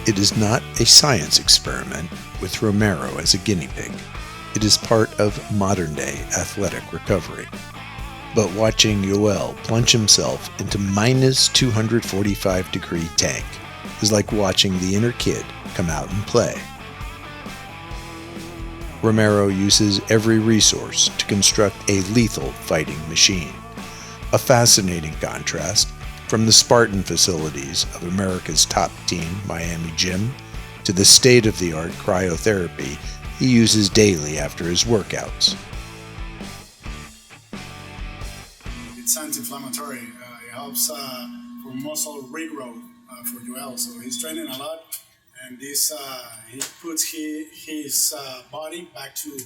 It is not a science experiment with Romero as a guinea pig. It is part of modern-day athletic recovery. But watching Yoel plunge himself into minus 245-degree tank is like watching the inner kid come out and play. Romero uses every resource to construct a lethal fighting machine. A fascinating contrast from the Spartan facilities of America's top team, Miami Gym, to the state-of-the-art cryotherapy he uses daily after his workouts. It's anti-inflammatory. It helps for muscle regrowth for Yoel. So he's training a lot, and this he puts his body back to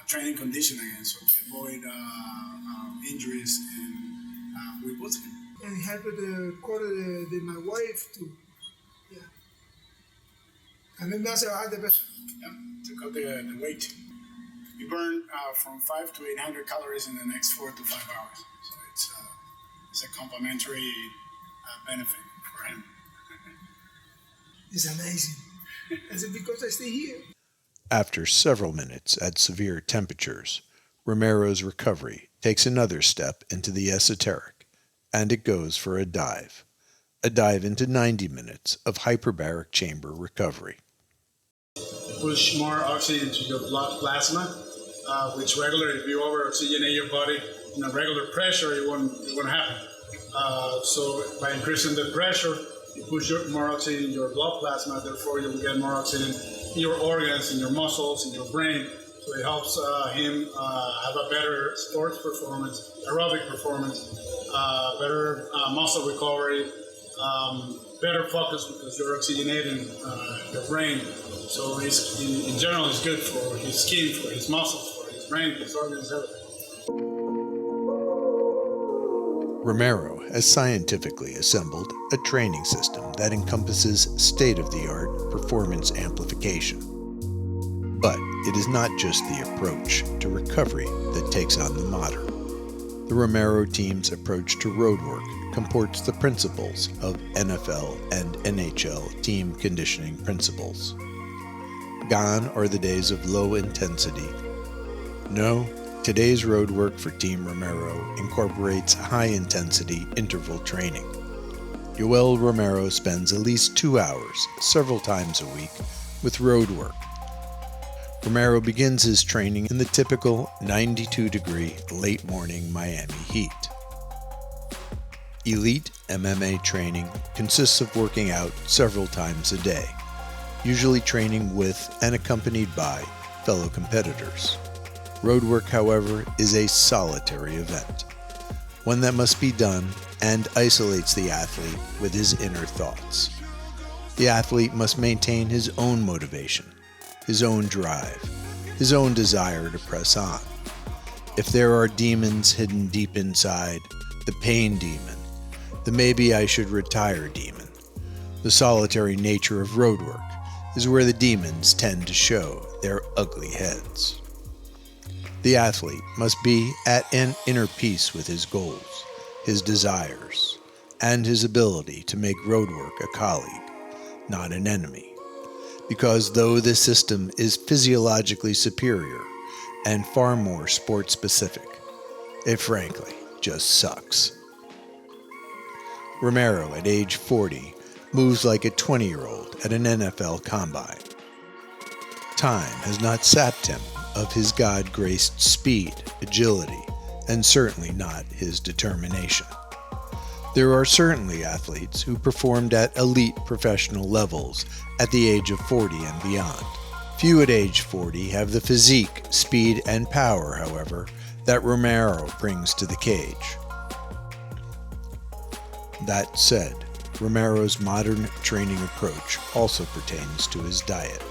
training condition again, so we avoid injuries and we put him. And help the core of my wife too. Yeah. A mí me hace bajar de peso. Yeah, to cut the weight. You burn from 500 to 800 calories in the next 4 to 5 hours. So it's a complementary benefit for him. It's amazing. Is it because I stay here? After several minutes at severe temperatures, Romero's recovery takes another step into the esoteric, and it goes for a dive into 90 minutes of hyperbaric chamber recovery. Push more oxygen into your blood plasma, which if you over-oxygenate your body in a regular pressure, it won't happen. So by increasing the pressure, you push more oxygen in your blood plasma, therefore you'll get more oxygen in your organs, in your muscles, in your brain. So it helps him have a better sports performance, aerobic performance, better muscle recovery, better focus because you're oxygenating your brain. So in general, it's good for his skin, for his muscles, for his brain, his organs, everything. Romero has scientifically assembled a training system that encompasses state-of-the-art performance amplification. But it is not just the approach to recovery that takes on the motto. The Romero team's approach to roadwork comports the principles of NFL and NHL team conditioning principles. Gone are the days of low intensity. No, today's roadwork for Team Romero incorporates high-intensity interval training. Yoel Romero spends at least 2 hours, several times a week, with roadwork. Romero begins his training in the typical 92-degree late-morning Miami heat. Elite MMA training consists of working out several times a day, usually training with and accompanied by fellow competitors. Roadwork, however, is a solitary event, one that must be done and isolates the athlete with his inner thoughts. The athlete must maintain his own motivation, his own drive, his own desire to press on. If there are demons hidden deep inside, the pain demon, the maybe I should retire demon, the solitary nature of roadwork is where the demons tend to show their ugly heads. The athlete must be at an inner peace with his goals, his desires, and his ability to make roadwork a colleague, not an enemy. Because though this system is physiologically superior and far more sport-specific, it frankly just sucks. Romero, at age 40, moves like a 20-year-old at an NFL combine. Time has not sapped him of his God-graced speed, agility, and certainly not his determination. There are certainly athletes who performed at elite professional levels at the age of 40 and beyond. Few at age 40 have the physique, speed, and power, however, that Romero brings to the cage. That said, Romero's modern training approach also pertains to his diet.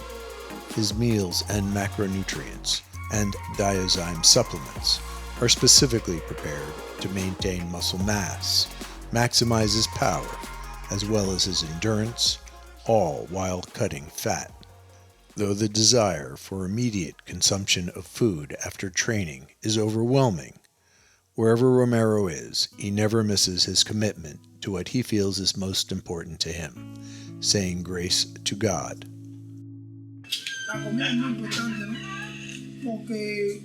His meals and macronutrients and dioxyme supplements are specifically prepared to maintain muscle mass, maximize his power, as well as his endurance, all while cutting fat. Though the desire for immediate consumption of food after training is overwhelming, wherever Romero is, he never misses his commitment to what he feels is most important to him, saying grace to God. La comida es muy importante, ¿no? Porque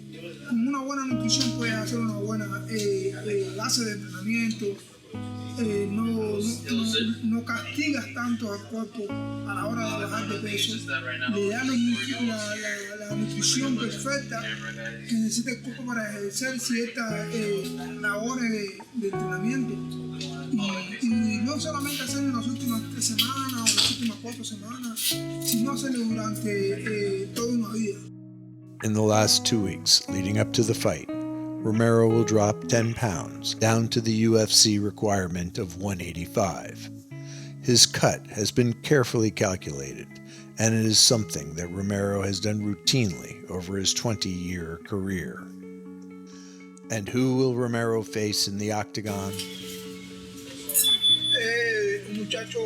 con una buena nutrición puedes hacer una buena base de entrenamiento, no castigas tanto al cuerpo a la hora de bajar de peso, le da la nutrición perfecta que necesita el cuerpo para ejercer ciertas labores de entrenamiento. Y no solamente hacerlo en las últimas 3 semanas o las últimas 4 semanas, sino hacerlo durante toda una vida. In the last 2 weeks leading up to the fight, Romero will drop 10 pounds down to the UFC requirement of 185. His cut has been carefully calculated, and it is something that Romero has done routinely over his 20-year career. And who will Romero face in the octagon? Un muchacho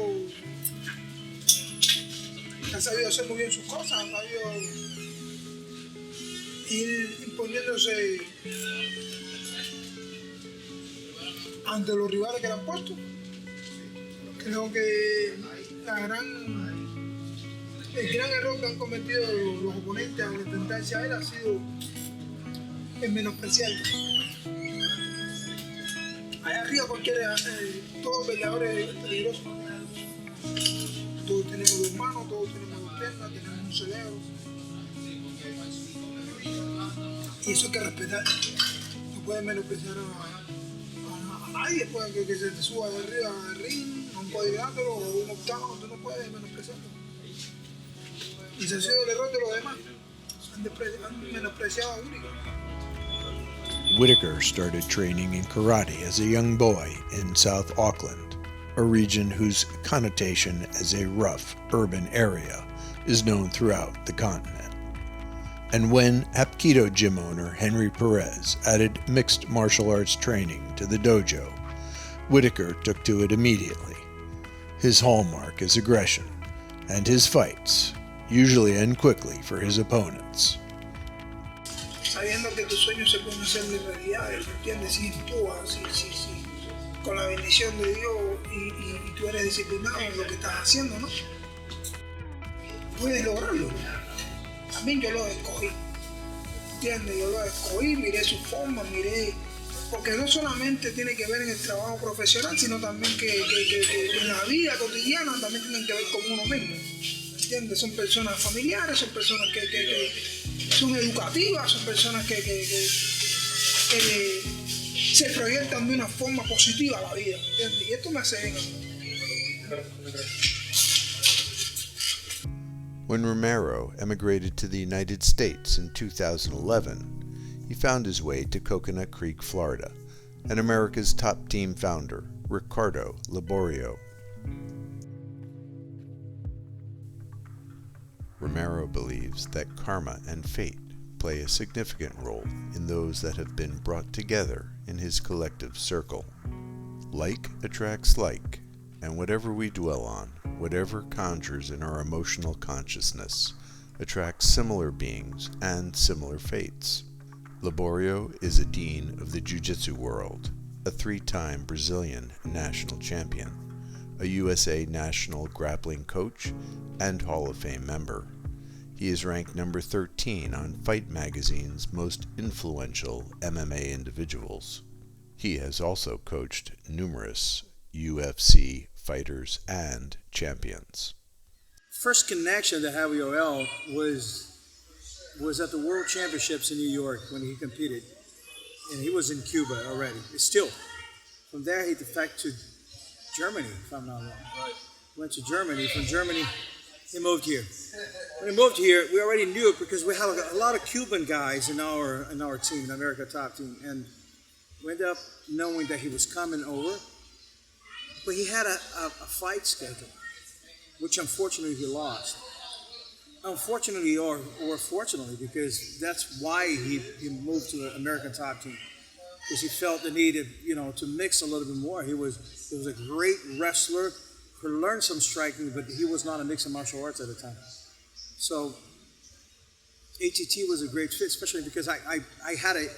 que ha sabido hacer muy bien sus cosas, ha sabido ir imponiéndose ante los rivales que le han puesto. Creo que el gran error que han cometido los oponentes al enfrentarse a él ha sido el menospreciarlo. Allá arriba todos peleadores peligrosos. Todos tenemos 2 manos, todos tenemos 2 piernas, tenemos un cerebro. Y eso hay que respetar. No puedes menospreciar a nadie. Puede que se te suba de arriba al ring, a un cuadrilátero o un octágono, tú no puedes menospreciarlo. Y ese ha sido el error de los demás. Han menospreciado a Único. Whittaker started training in karate as a young boy in South Auckland, a region whose connotation as a rough, urban area is known throughout the continent. And when Hapkido gym owner Henry Perez added mixed martial arts training to the dojo, Whittaker took to it immediately. His hallmark is aggression, and his fights usually end quickly for his opponents. Sabiendo que tus sueños se pueden hacer de realidad, ¿entiendes? Si empujas, con la bendición de Dios y tú eres disciplinado en lo que estás haciendo, ¿no? Puedes lograrlo. También yo lo escogí, ¿entiendes? Yo lo escogí, miré su forma, porque no solamente tiene que ver en el trabajo profesional, sino también que en la vida cotidiana también tienen que ver con uno mismo, ¿entiendes? Son personas familiares, son personas que son educativas, son personas que se proyectan de una forma positiva a la vida, ¿entiendes? Y esto me hace bien a mí. When Romero emigrated to the United States in 2011, he found his way to Coconut Creek, Florida, and America's top team founder, Ricardo Liborio. Romero believes that karma and fate play a significant role in those that have been brought together in his collective circle. Like attracts like, and whatever we dwell on, whatever conjures in our emotional consciousness, attracts similar beings and similar fates. Liborio is a dean of the Jiu-Jitsu world, a 3-time Brazilian national champion, a USA national grappling coach, and Hall of Fame member. He is ranked number 13 on Fight Magazine's most influential MMA individuals. He has also coached numerous UFC fighters and champions. First connection to have with Yoel was at the World Championships in New York when he competed, and he was in Cuba already. Still, from there he defected to Germany, if I'm not wrong. Right. Went to Germany. From Germany, he moved here. When he moved here, we already knew it because we had a lot of Cuban guys in our team, in America top team, and we ended up knowing that he was coming over. But he had a fight schedule, which unfortunately he lost. Unfortunately or fortunately, because that's why he moved to the American top team, because he felt the need to mix a little bit more. He was a great wrestler who learned some striking, but he was not a mixed martial arts at the time. So ATT was a great fit, especially because I had an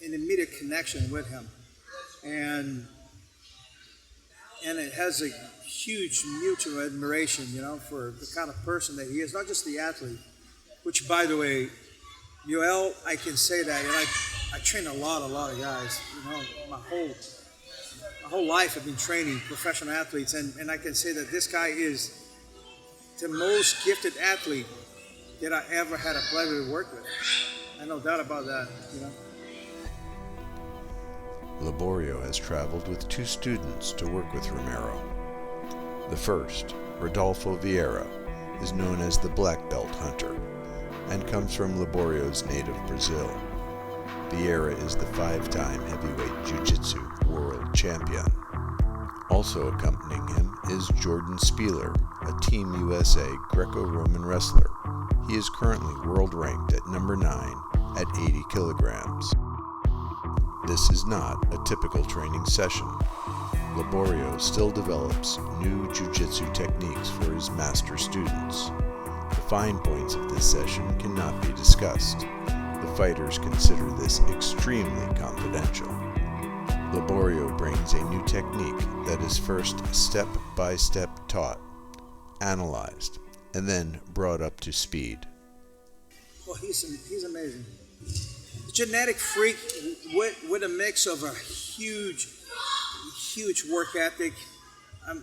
immediate connection with him, and and it has a huge mutual admiration, for the kind of person that he is, not just the athlete, which, by the way, Yoel, I can say that, and I train a lot of guys, my whole life I've been training professional athletes, and I can say that this guy is the most gifted athlete that I ever had a pleasure to work with. I have no doubt about that, Liborio has traveled with 2 students to work with Romero. The first, Rodolfo Vieira, is known as the Black Belt Hunter and comes from Liborio's native Brazil. Vieira is the 5-time heavyweight Jiu-Jitsu world champion. Also accompanying him is Geordan Spieller, a Team USA Greco-Roman wrestler. He is currently world ranked at number 9 at 80 kilograms. This is not a typical training session. Liborio still develops new jiu-jitsu techniques for his master students. The fine points of this session cannot be discussed. The fighters consider this extremely confidential. Liborio brings a new technique that is first step-by-step taught, analyzed, and then brought up to speed. Well, he's amazing. Genetic freak with a mix of a huge work ethic,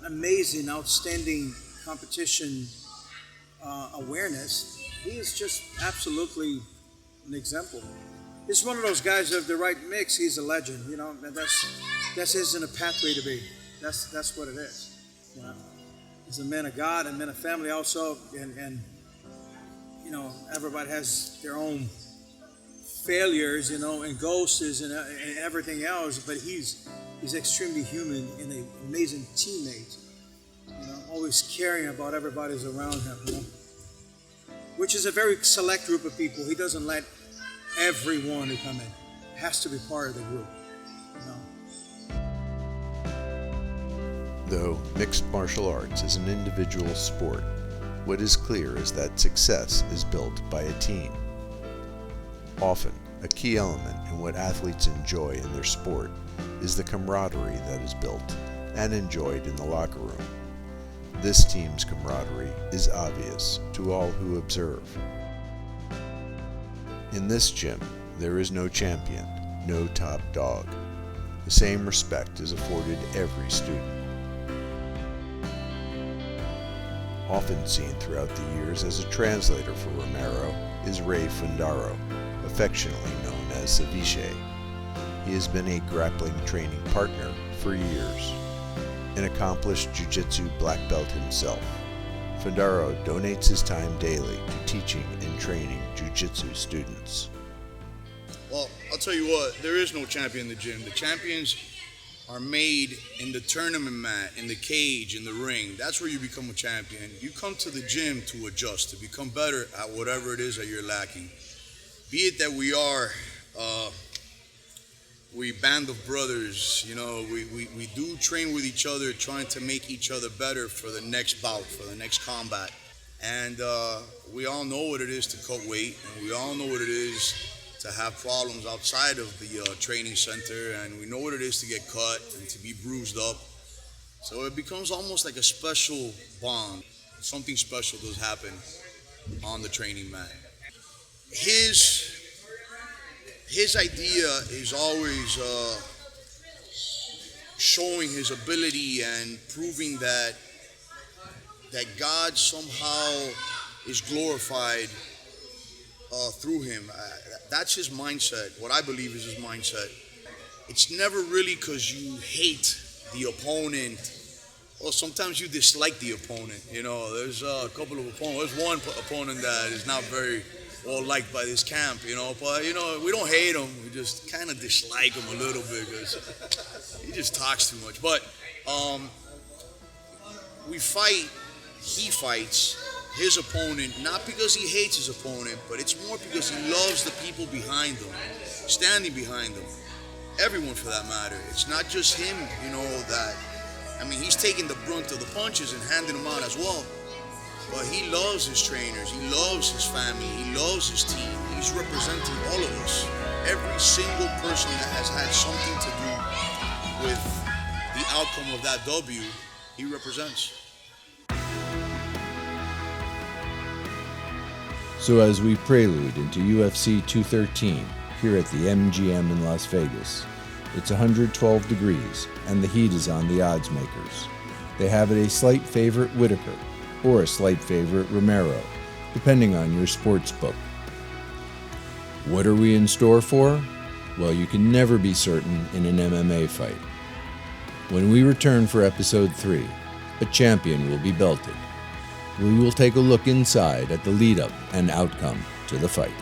amazing, outstanding competition awareness. He is just absolutely an example. He's one of those guys that, of the right mix, he's a legend. And that's isn't a pathway to be. That's what it is. He's a man of God and man of family also, and everybody has their own failures, and ghosts and everything else, but he's extremely human and an amazing teammate, always caring about everybody who's around him, which is a very select group of people. He doesn't let everyone who come in. It has to be part of the group, Though mixed martial arts is an individual sport, what is clear is that success is built by a team. Often, a key element in what athletes enjoy in their sport is the camaraderie that is built and enjoyed in the locker room. This team's camaraderie is obvious to all who observe. In this gym, there is no champion, no top dog. The same respect is afforded every student. Often seen throughout the years as a translator for Romero is Ray Fundaro, affectionately known as Ceviche. He has been a grappling training partner for years. An accomplished jiu-jitsu black belt himself, Fundaro donates his time daily to teaching and training jiu-jitsu students. Well, I'll tell you what, there is no champion in the gym. The champions are made in the tournament mat, in the cage, in the ring. That's where you become a champion. You come to the gym to adjust, to become better at whatever it is that you're lacking. Be it that we band of brothers, we do train with each other, trying to make each other better for the next bout, for the next combat. And we all know what it is to cut weight, and we all know what it is to have problems outside of the training center, and we know what it is to get cut and to be bruised up. So it becomes almost like a special bond. Something special does happen on the training mat. His idea is always showing his ability and proving that God somehow is glorified through him. That's his mindset. What I believe is his mindset. It's never really because you hate the opponent. Well, sometimes you dislike the opponent. There's a couple of opponents. There's one opponent that is not very well liked by this camp, but we don't hate him. We just kind of dislike him a little bit because he just talks too much. But we fight. He fights his opponent, not because he hates his opponent, but it's more because he loves the people behind him, standing behind him. Everyone for that matter. It's not just him, he's taking the brunt of the punches and handing them out as well. But he loves his trainers, he loves his family, he loves his team. He's representing all of us. Every single person that has had something to do with the the outcome of that W he represents. So as we prelude into UFC 213 here at the MGM in Las Vegas, it's 112 degrees and the heat is on the odds makers. They have it a slight favorite Whittaker or a slight favorite Romero, depending on your sports book. What are we in store for? Well, you can never be certain in an MMA fight. When we return for episode 3, a champion will be belted. We will take a look inside at the lead-up and outcome to the fight.